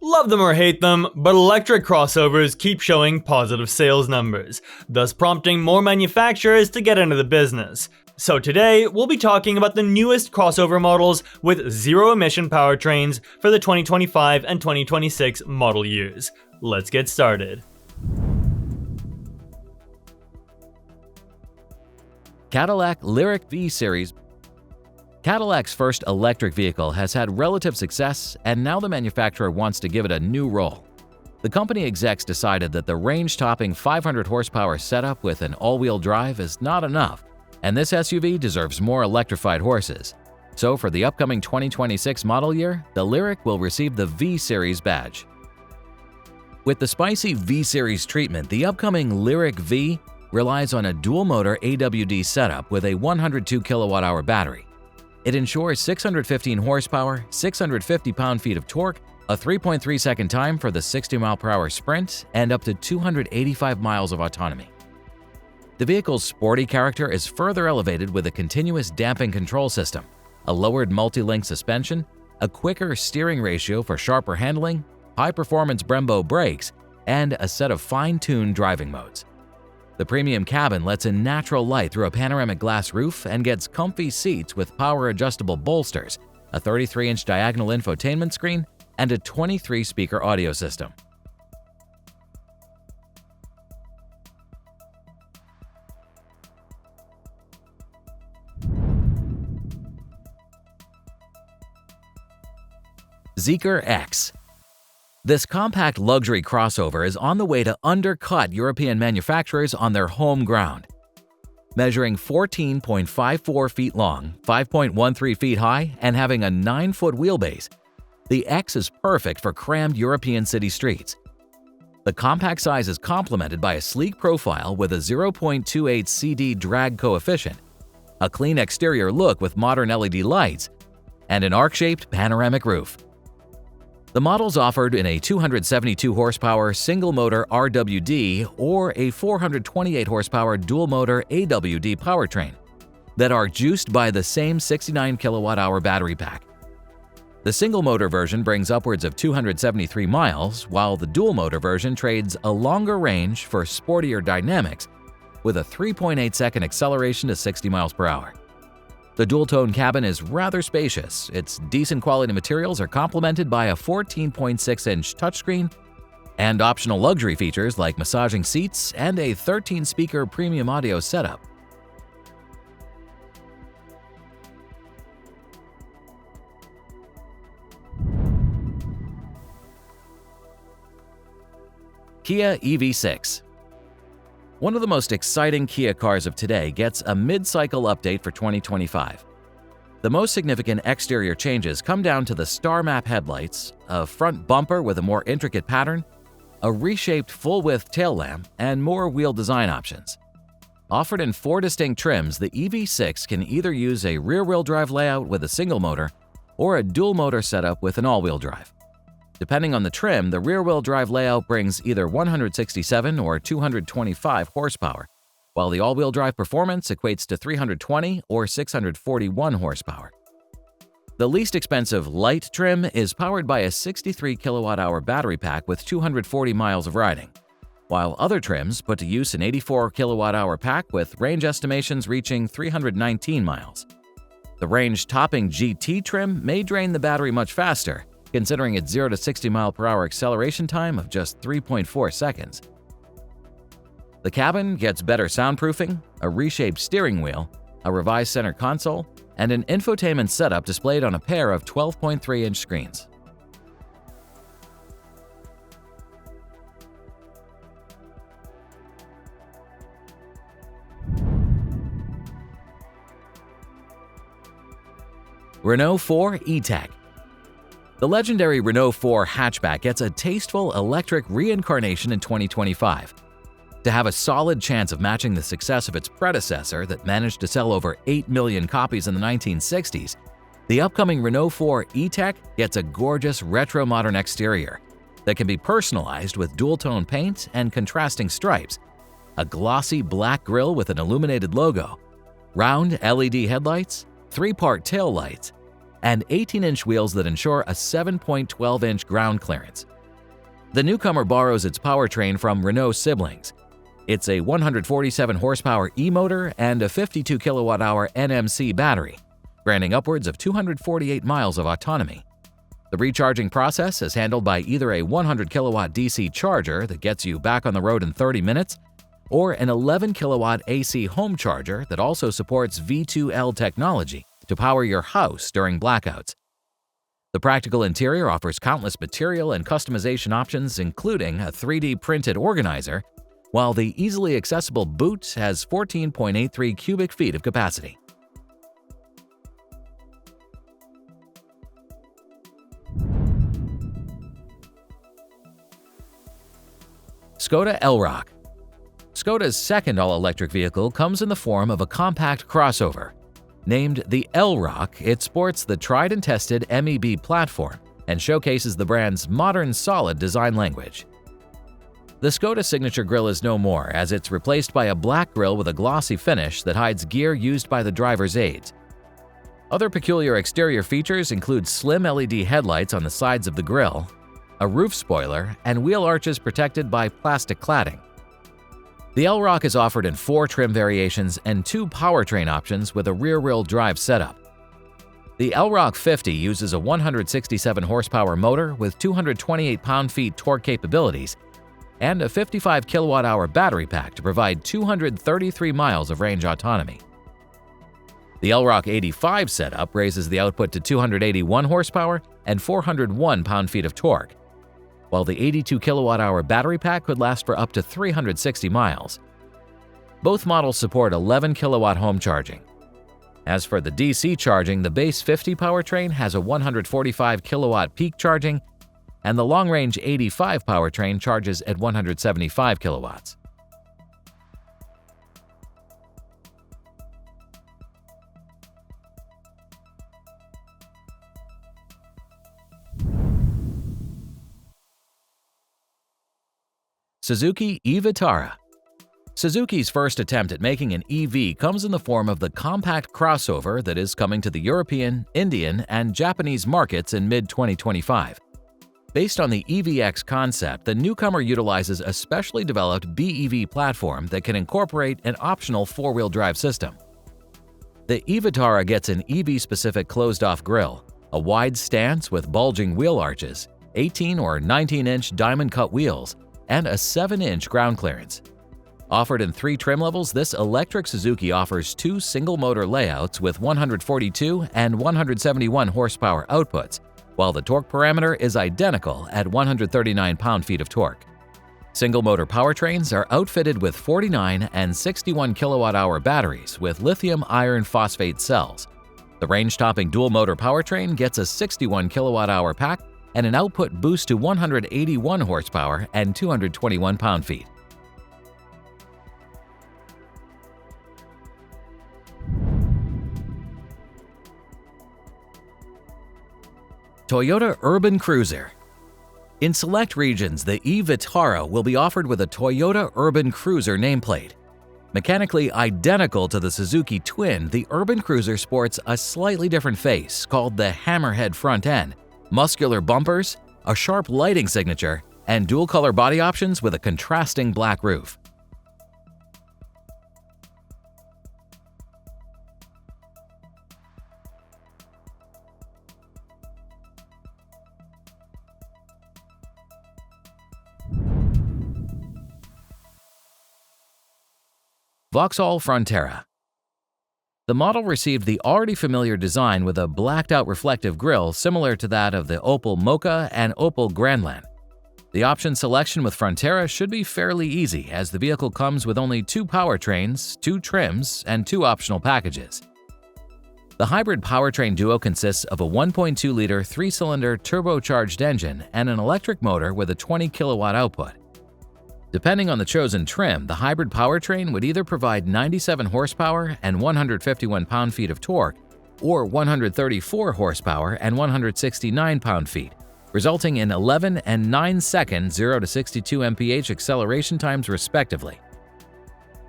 Love them or hate them, but electric crossovers keep showing positive sales numbers, thus prompting more manufacturers to get into the business. So today, we'll be talking about the newest crossover models with zero-emission powertrains for the 2025 and 2026 model years. Let's get started. Cadillac Lyriq-V series. Cadillac's first electric vehicle has had relative success, and now the manufacturer wants to give it a new role. The company execs decided that the range-topping 500 horsepower setup with an all-wheel drive is not enough, and this SUV deserves more electrified horses. So for the upcoming 2026 model year, the Lyriq will receive the V-Series badge. With the spicy V-Series treatment, the upcoming Lyriq-V relies on a dual-motor AWD setup with a 102 kWh battery. It ensures 615 horsepower, 650 pound-feet of torque, a 3.3-second time for the 60 mph sprint, and up to 285 miles of autonomy. The vehicle's sporty character is further elevated with a continuous damping control system, a lowered multi-link suspension, a quicker steering ratio for sharper handling, high-performance Brembo brakes, and a set of fine-tuned driving modes. The premium cabin lets in natural light through a panoramic glass roof and gets comfy seats with power-adjustable bolsters, a 33-inch diagonal infotainment screen, and a 23-speaker audio system. Zeekr X. This compact luxury crossover is on the way to undercut European manufacturers on their home ground. Measuring 14.54 feet long, 5.13 feet high, and having a 9-foot wheelbase, the X is perfect for crammed European city streets. The compact size is complemented by a sleek profile with a 0.28 CD drag coefficient, a clean exterior look with modern LED lights, and an arc-shaped panoramic roof. The models offered in a 272 horsepower single-motor RWD or a 428 horsepower dual-motor AWD powertrain that are juiced by the same 69 kWh battery pack. The single-motor version brings upwards of 273 miles, while the dual-motor version trades a longer range for sportier dynamics with a 3.8-second acceleration to 60 miles per hour. The dual-tone cabin is rather spacious. Its decent quality materials are complemented by a 14.6-inch touchscreen and optional luxury features like massaging seats and a 13-speaker premium audio setup. Kia EV6. One of the most exciting Kia cars of today gets a mid-cycle update for 2025. The most significant exterior changes come down to the star map headlights, a front bumper with a more intricate pattern, a reshaped full-width tail lamp, and more wheel design options. Offered in 4 distinct trims, the EV6 can either use a rear-wheel drive layout with a single motor or a dual-motor setup with an all-wheel drive. Depending on the trim, the rear-wheel drive layout brings either 167 or 225 horsepower, while the all-wheel drive performance equates to 320 or 641 horsepower. The least expensive light trim is powered by a 63 kWh battery pack with 240 miles of riding, while other trims put to use an 84 kWh pack with range estimations reaching 319 miles. The range-topping GT trim may drain the battery much faster, considering its 0 to 60 mph acceleration time of just 3.4 seconds. The cabin gets better soundproofing, a reshaped steering wheel, a revised center console, and an infotainment setup displayed on a pair of 12.3-inch screens. Renault 4 E-Tech. The legendary Renault 4 hatchback gets a tasteful electric reincarnation in 2025. To have a solid chance of matching the success of its predecessor that managed to sell over 8 million copies in the 1960s, the upcoming Renault 4 E-Tech gets a gorgeous retro-modern exterior that can be personalized with dual-tone paint and contrasting stripes, a glossy black grille with an illuminated logo, round LED headlights, 3-part tail lights, and 18-inch wheels that ensure a 7.12-inch ground clearance, The newcomer borrows its powertrain from Renault siblings. It's a 147 horsepower e-motor and a 52 kilowatt-hour NMC battery, granting upwards of 248 miles of autonomy. The recharging process is handled by either a 100 kilowatt DC charger that gets you back on the road in 30 minutes, or an 11 kilowatt AC home charger that also supports V2L technology to power your house during blackouts. The practical interior offers countless material and customization options, including a 3D printed organizer, while the easily accessible boot has 14.83 cubic feet of capacity. Skoda Elroq. Skoda's second all-electric vehicle comes in the form of a compact crossover. Named the Elroq, it sports the tried-and-tested MEB platform and showcases the brand's modern, solid design language. The Skoda signature grille is no more, as it's replaced by a black grille with a glossy finish that hides gear used by the driver's aids. Other peculiar exterior features include slim LED headlights on the sides of the grille, a roof spoiler, and wheel arches protected by plastic cladding. The Elroq is offered in 4 trim variations and 2 powertrain options with a rear-wheel drive setup. The Elroq 50 uses a 167 horsepower motor with 228 pound-feet torque capabilities and a 55 kilowatt-hour battery pack to provide 233 miles of range autonomy. The Elroq 85 setup raises the output to 281 horsepower and 401 pound-feet of torque, while the 82 kilowatt-hour battery pack could last for up to 360 miles. Both models support 11 kilowatt home charging. As for the DC charging, the base 50 powertrain has a 145 kilowatt peak charging, and the long-range 85 powertrain charges at 175 kilowatts. Suzuki e-Vitara. Suzuki's first attempt at making an EV comes in the form of the compact crossover that is coming to the European, Indian, and Japanese markets in mid-2025. Based on the EVX concept, the newcomer utilizes a specially developed BEV platform that can incorporate an optional 4-wheel drive system. The e-Vitara gets an EV-specific closed-off grille, a wide stance with bulging wheel arches, 18 or 19-inch diamond-cut wheels, and a 7-inch ground clearance. Offered in 3 trim levels, this electric Suzuki offers 2 single-motor layouts with 142 and 171 horsepower outputs, while the torque parameter is identical at 139 pound-feet of torque. Single-motor powertrains are outfitted with 49 and 61 kilowatt-hour batteries with lithium iron phosphate cells. The range-topping dual-motor powertrain gets a 61 kilowatt-hour pack and an output boost to 181 horsepower and 221 pound-feet. Toyota Urban Cruiser. In select regions, the e-Vitara will be offered with a Toyota Urban Cruiser nameplate. Mechanically identical to the Suzuki Twin, the Urban Cruiser sports a slightly different face called the hammerhead front end, muscular bumpers, a sharp lighting signature, and dual-color body options with a contrasting black roof. Vauxhall Frontera. The model received the already familiar design with a blacked-out reflective grille similar to that of the Opel Mokka and Opel Grandland. The option selection with Frontera should be fairly easy, as the vehicle comes with only 2 powertrains, 2 trims, and 2 optional packages. The hybrid powertrain duo consists of a 1.2-liter 3-cylinder turbocharged engine and an electric motor with a 20 kilowatt output. Depending on the chosen trim, the hybrid powertrain would either provide 97 horsepower and 151 pound-feet of torque, or 134 horsepower and 169 pound-feet, resulting in 11 and 9-second 0 to 62 mph acceleration times respectively.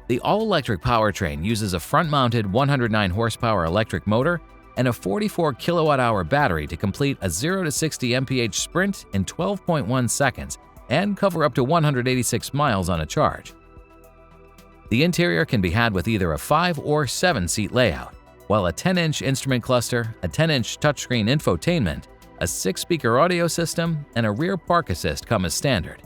The all-electric powertrain uses a front-mounted 109 horsepower electric motor and a 44 kilowatt-hour battery to complete a 0 to 60 mph sprint in 12.1 seconds and cover up to 186 miles on a charge. The interior can be had with either a 5 or 7-seat layout, while a 10-inch instrument cluster, a 10-inch touchscreen infotainment, a 6-speaker audio system, and a rear park assist come as standard.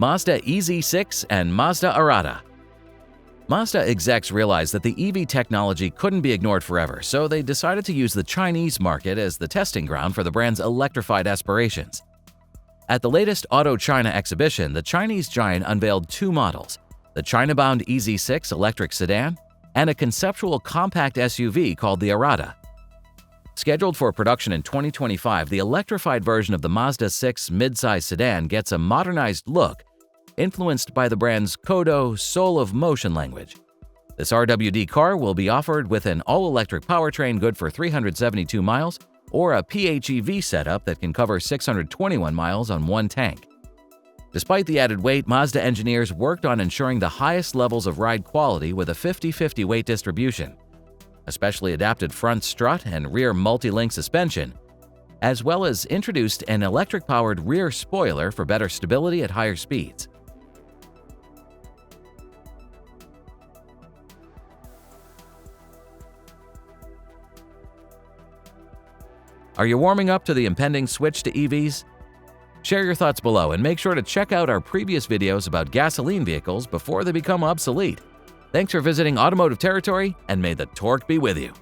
Mazda EZ6 and Mazda Arata. Mazda execs realized that the EV technology couldn't be ignored forever, so they decided to use the Chinese market as the testing ground for the brand's electrified aspirations. At the latest Auto China exhibition, the Chinese giant unveiled 2 models, the China-bound EZ6 electric sedan and a conceptual compact SUV called the Arata. Scheduled for production in 2025, the electrified version of the Mazda 6 midsize sedan gets a modernized look influenced by the brand's Kodo Soul of Motion language. This RWD car will be offered with an all-electric powertrain good for 372 miles or a PHEV setup that can cover 621 miles on one tank. Despite the added weight, Mazda engineers worked on ensuring the highest levels of ride quality with a 50-50 weight distribution, a specially adapted front strut and rear multi-link suspension, as well as introduced an electric-powered rear spoiler for better stability at higher speeds. Are you warming up to the impending switch to EVs? Share your thoughts below and make sure to check out our previous videos about gasoline vehicles before they become obsolete. Thanks for visiting Automotive Territory, and may the torque be with you.